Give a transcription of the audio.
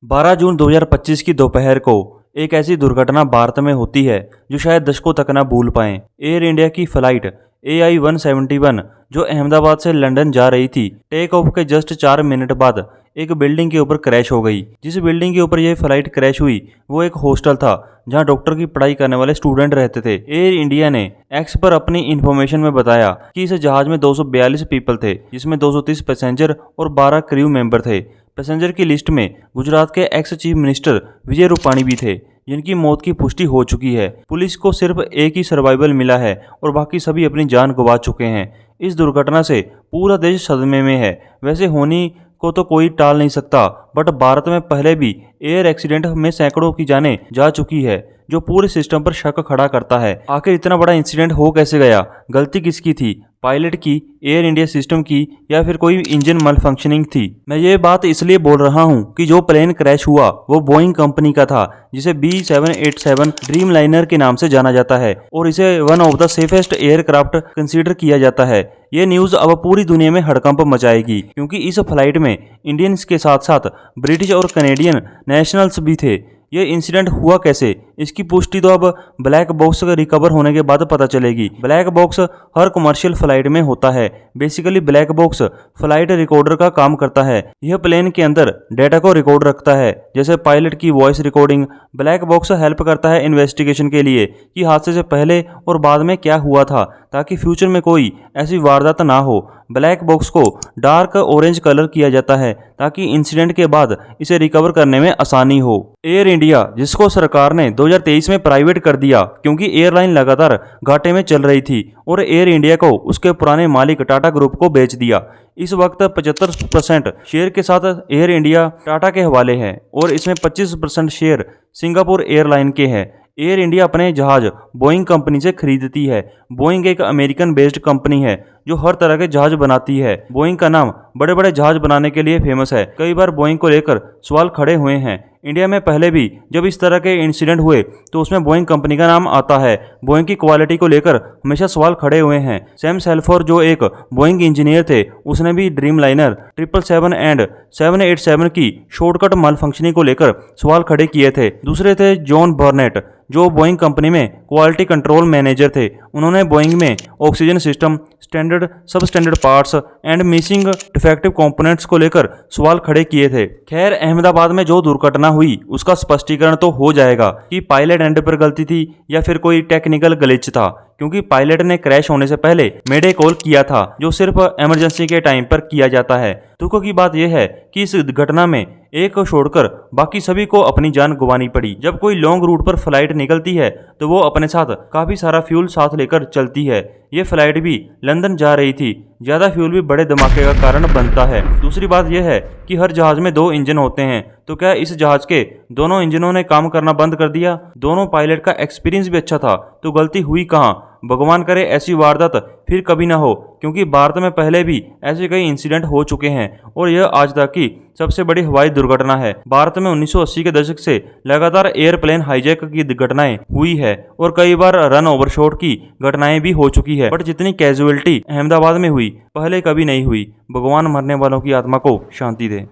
12 जून 2025 की दोपहर को एक ऐसी दुर्घटना भारत में होती है जो शायद दशकों तक ना भूल पाएं। एयर इंडिया की फ्लाइट AI-171 जो अहमदाबाद से लंदन जा रही थी, टेक ऑफ के जस्ट 4 मिनट बाद एक बिल्डिंग के ऊपर क्रैश हो गई। जिस बिल्डिंग के ऊपर यह फ्लाइट क्रैश हुई वो एक हॉस्टल था जहां डॉक्टर की पढ़ाई करने वाले स्टूडेंट रहते थे। एयर इंडिया ने एक्स पर अपनी इंफॉर्मेशन में बताया कि इस जहाज में 242 पीपल थे, जिसमें 230 पैसेंजर और 12 क्रू मेंबर थे। पैसेंजर की लिस्ट में गुजरात के ex chief minister Vijay Rupani भी थे, जिनकी मौत की पुष्टि हो चुकी है। पुलिस को सिर्फ एक ही सर्वाइवल मिला है और बाकी सभी अपनी जान गंवा चुके हैं। इस दुर्घटना से पूरा देश सदमे में है। वैसे होनी को तो कोई टाल नहीं सकता, बट भारत में पहले भी एयर एक्सीडेंट में सैकड़ों की जानें जा चुकी है, जो पूरे सिस्टम पर शक खड़ा करता है। आखिर इतना बड़ा इंसिडेंट हो कैसे गया? गलती किसकी थी? पायलट की, एयर इंडिया सिस्टम की, या फिर कोई इंजन मल फंक्शनिंग थी? मैं ये बात इसलिए बोल रहा हूँ कि जो प्लेन क्रैश हुआ वो बोइंग कंपनी का था, जिसे B787 ड्रीम लाइनर के नाम से जाना जाता है और इसे one of the safest aircraft consider किया जाता है। ये न्यूज़ अब पूरी दुनिया में हड़कंप मचाएगी, क्योंकि इस फ्लाइट में इंडियंस के साथ साथ ब्रिटिश और कनेडियन नेशनल्स भी थे। ये इंसिडेंट हुआ कैसे, इसकी पुष्टि तो अब ब्लैक बॉक्स रिकवर होने के बाद पता चलेगी। ब्लैक बॉक्स हर कमर्शियल फ्लाइट में होता है। Basically black box flight recorder का काम करता है। यह प्लेन के अंदर डेटा को रिकॉर्ड रखता है, जैसे पायलट की voice recording. Black box help करता है इन्वेस्टिगेशन के लिए कि हादसे से पहले और बाद में क्या हुआ था, ताकि फ्यूचर में कोई ऐसी वारदात ना हो। ब्लैक बॉक्स को डार्क ऑरेंज कलर किया जाता है ताकि इंसिडेंट के बाद इसे रिकवर करने में आसानी हो। एयर इंडिया, जिसको सरकार ने 2023 में प्राइवेट कर दिया क्योंकि एयरलाइन लगातार घाटे में चल रही थी, और एयर इंडिया को उसके पुराने मालिक टाटा ग्रुप को बेच दिया। इस वक्त 75% शेयर के साथ एयर इंडिया टाटा के हवाले है और इसमें 25% शेयर सिंगापुर एयरलाइन के हैं। एयर इंडिया अपने जहाज बोइंग कंपनी से खरीदती है। बोइंग एक अमेरिकन बेस्ड कंपनी है जो हर तरह के जहाज बनाती है। बोइंग का नाम बड़े बड़े जहाज बनाने के लिए फेमस है। कई बार बोइंग को लेकर सवाल खड़े हुए हैं। इंडिया में पहले भी जब इस तरह के इंसिडेंट हुए तो उसमें बोइंग कंपनी का नाम आता है। बोइंग की क्वालिटी को लेकर हमेशा सवाल खड़े हुए हैं। सैम सेल्फोर, जो एक बोइंग इंजीनियर थे, उसने भी ड्रीम लाइनर 777 एंड 787 की शॉर्टकट माल फंक्शनिंग को लेकर सवाल खड़े किए थे। दूसरे थे जॉन बर्नेट, जो बोइंग कंपनी में क्वालिटी कंट्रोल मैनेजर थे। उन्होंने बोइंग में ऑक्सीजन सिस्टम, स्टैंडर्ड सब standard parts and missing defective components को लेकर सवाल खड़े किए थे। खैर, अहमदाबाद में जो दुर्घटना हुई उसका स्पष्टीकरण तो हो जाएगा कि पायलट एंड पर गलती थी या फिर कोई टेक्निकल ग्लिच था, क्योंकि पायलट ने क्रैश होने से पहले मेडे कॉल किया था, जो सिर्फ इमरजेंसी के टाइम पर किया जाता है। दुख की बात यह है कि इस घटना में एक को छोड़कर बाकी सभी को अपनी जान गंवानी पड़ी। जब कोई लॉन्ग रूट पर फ्लाइट निकलती है तो वो अपने साथ काफी सारा फ्यूल साथ लेकर चलती है। ये फ्लाइट भी लंदन जा रही थी। ज्यादा फ्यूल भी बड़े धमाके का कारण बनता है। दूसरी बात यह है कि हर जहाज में 2 इंजन होते हैं, तो क्या इस जहाज के दोनों इंजनों ने काम करना बंद कर दिया? दोनों पायलट का एक्सपीरियंस भी अच्छा था, तो गलती हुई कहाँ? भगवान करे ऐसी वारदात फिर कभी ना हो, क्योंकि भारत में पहले भी ऐसे कई इंसिडेंट हो चुके हैं और यह आज तक की सबसे बड़ी हवाई दुर्घटना है। भारत में 1980 के दशक से लगातार एयरप्लेन हाईजैक की घटनाएं हुई है और कई बार रन ओवरशॉट की घटनाएं भी हो चुकी है, बट जितनी कैजुअलिटी अहमदाबाद में हुई पहले कभी नहीं हुई। भगवान मरने वालों की आत्मा को शांति दे।